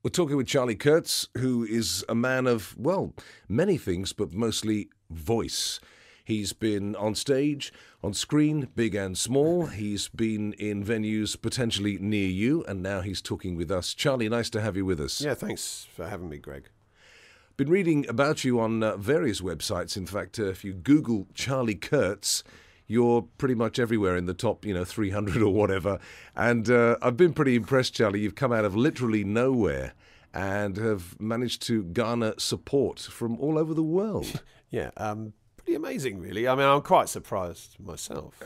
We're talking with Charlie Kurtz, who is a man of, well, many things, but mostly voice. He's been on stage, on screen, big and small. He's been in venues potentially near you, and now he's talking with us. Charlie, nice to have you with us. Yeah, thanks for having me, Greg. Been reading about you on various websites. In fact, if you Google Charlie Kurtz, you're pretty much everywhere in the top, 300 or whatever. And I've been pretty impressed, Charlie. You've come out of literally nowhere and have managed to garner support from all over the world. Yeah, pretty amazing, really. I mean, I'm quite surprised myself.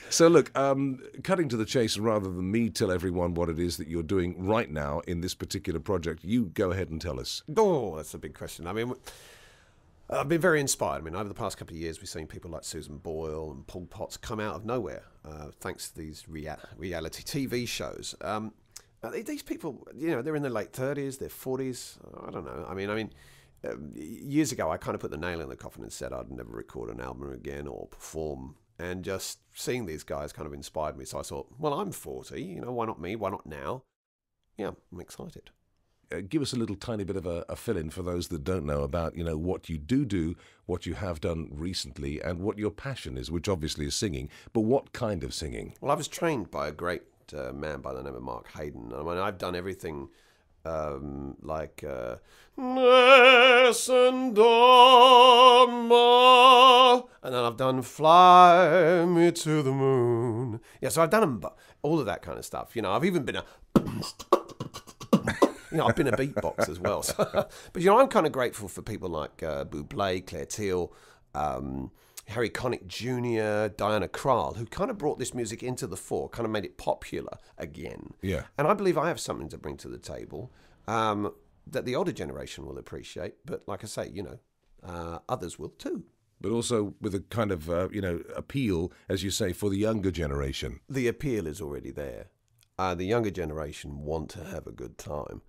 So look, cutting to the chase, rather than me tell everyone what it is that you're doing right now in this particular project, you go ahead and tell us. Oh, that's a big question. I mean, I've been very inspired. I mean, over the past couple of years, we've seen people like Susan Boyle and Paul Potts come out of nowhere thanks to these reality TV shows. These people, they're in their late 30s, their 40s. I don't know. I mean, years ago, I kind of put the nail in the coffin and said I'd never record an album again or perform. And just seeing these guys kind of inspired me. So I thought, well, I'm 40. Why not me? Why not now? Yeah, I'm excited. Give us a little tiny bit of a fill-in for those that don't know about, what you do, what you have done recently, and what your passion is, which obviously is singing. But what kind of singing? Well, I was trained by a great man by the name of Mark Hayden. I mean, I've done everything like Nessun Dorma, and then I've done Fly Me to the Moon. Yeah, so I've done all of that kind of stuff. I've even been I've been a beatbox as well. So, but, I'm kind of grateful for people like Bublé, Claire Teal, Harry Connick Jr., Diana Krall, who kind of brought this music into the fore, kind of made it popular again. Yeah. And I believe I have something to bring to the table that the older generation will appreciate. But like I say, others will too. But also with a kind of, appeal, as you say, for the younger generation. The appeal is already there. The younger generation want to have a good time.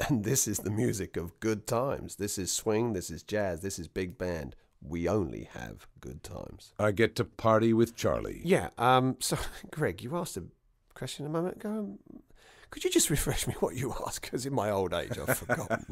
And this is the music of good times. This is swing, this is jazz, this is big band. We only have good times. I get to party with Charlie. Yeah. So, Greg, you asked a question a moment ago. Could you just refresh me what you asked? Because in my old age, I've forgotten.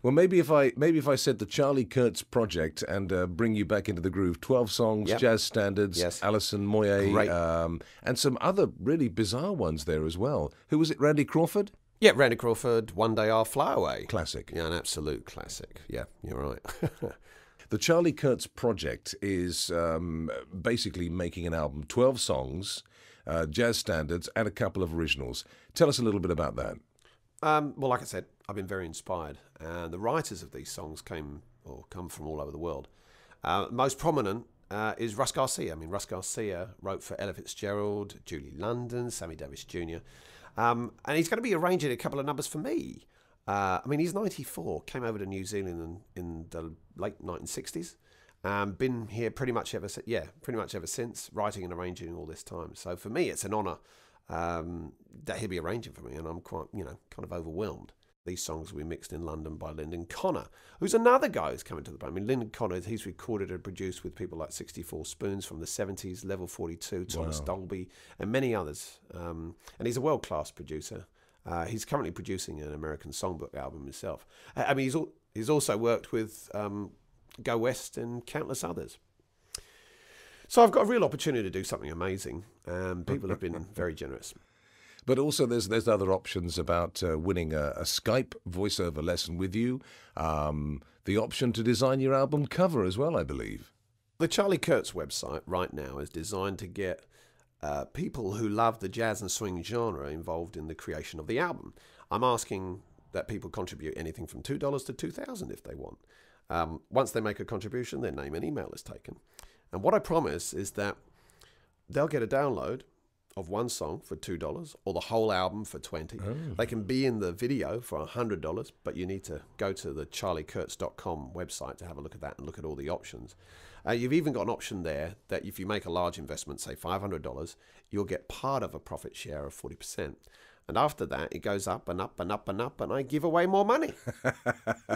Well, maybe if I said the Charlie Kurtz project and bring you back into the groove, 12 songs, Yep. jazz standards, Yes. Alison Moyet, Great. and some other really bizarre ones there as well. Who was it, Randy Crawford? Yeah, Randy Crawford, One Day I'll Fly Away. Classic. Yeah, an absolute classic. Yeah, you're right. The Charlie Kurtz project is basically making an album, 12 songs, jazz standards, and a couple of originals. Tell us a little bit about that. Well, like I said, I've been very inspired. And the writers of these songs come from all over the world. Most prominent is Russ Garcia. I mean, Russ Garcia wrote for Ella Fitzgerald, Julie London, Sammy Davis Jr. And he's going to be arranging a couple of numbers for me. He's 94, came over to New Zealand in the late 1960s. Been here pretty much ever since, writing and arranging all this time. So for me, it's an honour that he'll be arranging for me, and I'm quite, kind of overwhelmed. These songs will be mixed in London by Lyndon Connor, who's another guy who's coming to the band. I mean, Lyndon Connor, he's recorded and produced with people like 64 Spoons from the 70s, Level 42, Thomas Dolby, and many others. And he's a world-class producer. He's currently producing an American songbook album himself. He's also worked with Go West and countless others. So I've got a real opportunity to do something amazing. People have been very generous. But also there's other options about winning a Skype voiceover lesson with you, the option to design your album cover as well, I believe. The Charlie Kurtz website right now is designed to get people who love the jazz and swing genre involved in the creation of the album. I'm asking that people contribute anything from $2 to $2,000 if they want. Once they make a contribution, their name and email is taken. And what I promise is that they'll get a download of one song for $2 or the whole album for $20. Oh. They can be in the video for $100, but you need to go to the charliekurtz.com website to have a look at that and look at all the options. You've even got an option there that if you make a large investment, say $500, you'll get part of a profit share of 40%. And after that, it goes up and up and up and up, and I give away more money.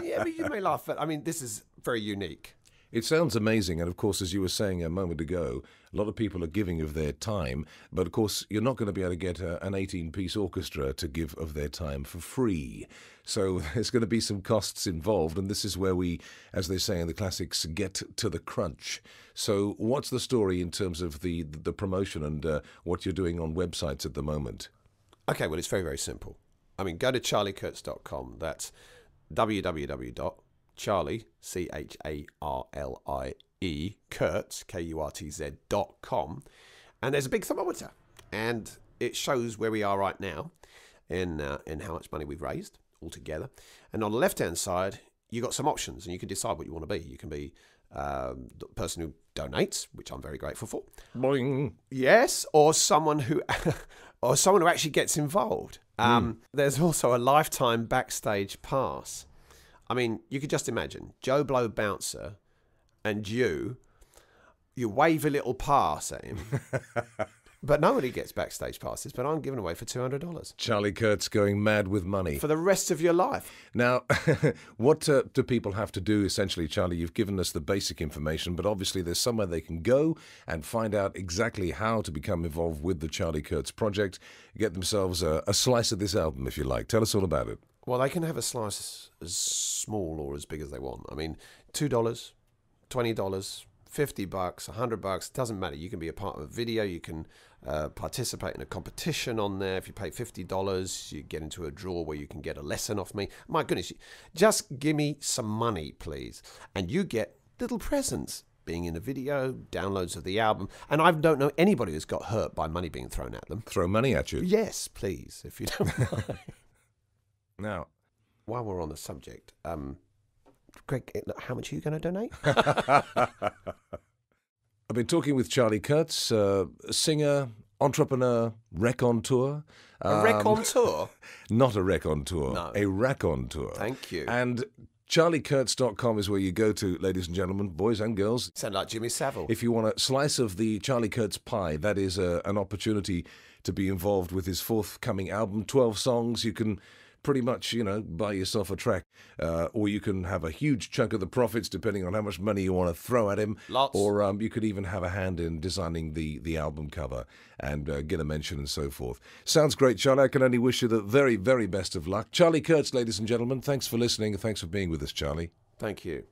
Yeah, but you may laugh at, this is very unique. It sounds amazing, and of course, as you were saying a moment ago, a lot of people are giving of their time, but of course, you're not going to be able to get an 18-piece orchestra to give of their time for free. So there's going to be some costs involved, and this is where we, as they say in the classics, get to the crunch. So what's the story in terms of the promotion and what you're doing on websites at the moment? Okay, well, it's very, very simple. I mean, go to charliekurtz.com. That's www.charlie, C-H-A-R-L-I-E, Kurtz, K-U-R-T-Z.com. And there's a big thermometer. And it shows where we are right now in how much money we've raised altogether. And on the left-hand side, you've got some options, and you can decide what you want to be. You can be the person who donates, which I'm very grateful for. Boing. Yes, or someone who actually gets involved. There's also a lifetime backstage pass. I mean, you could just imagine Joe Blow bouncer and you wave a little pass at him. But nobody gets backstage passes, but I'm giving away for $200. Charlie Kurtz going mad with money. For the rest of your life. Now, what do people have to do, essentially, Charlie? You've given us the basic information, but obviously there's somewhere they can go and find out exactly how to become involved with the Charlie Kurtz project, get themselves a slice of this album, if you like. Tell us all about it. Well, they can have a slice as small or as big as they want. I mean, $2, $20, $50, $100, doesn't matter. You can be a part of a video. You can participate in a competition on there. If you pay $50, you get into a draw where you can get a lesson off me. My goodness, just give me some money, please. And you get little presents, being in a video, downloads of the album. And I don't know anybody who's got hurt by money being thrown at them. Throw money at you? Yes, please, if you don't mind. Now, while we're on the subject, Greg, how much are you going to donate? I've been talking with Charlie Kurtz, singer, entrepreneur, raconteur. A raconteur? Not a raconteur, no. A raconteur. Thank you. And charliekurtz.com is where you go to, ladies and gentlemen, boys and girls. Sound like Jimmy Savile. If you want a slice of the Charlie Kurtz pie, that is an opportunity to be involved with his forthcoming album, 12 songs. You can pretty much, buy yourself a track, or you can have a huge chunk of the profits depending on how much money you want to throw at him. Lots. Or you could even have a hand in designing the album cover and get a mention and so forth. Sounds great, Charlie. I can only wish you the very, very best of luck. Charlie Kurtz, ladies and gentlemen, thanks for listening and thanks for being with us, Charlie. Thank you.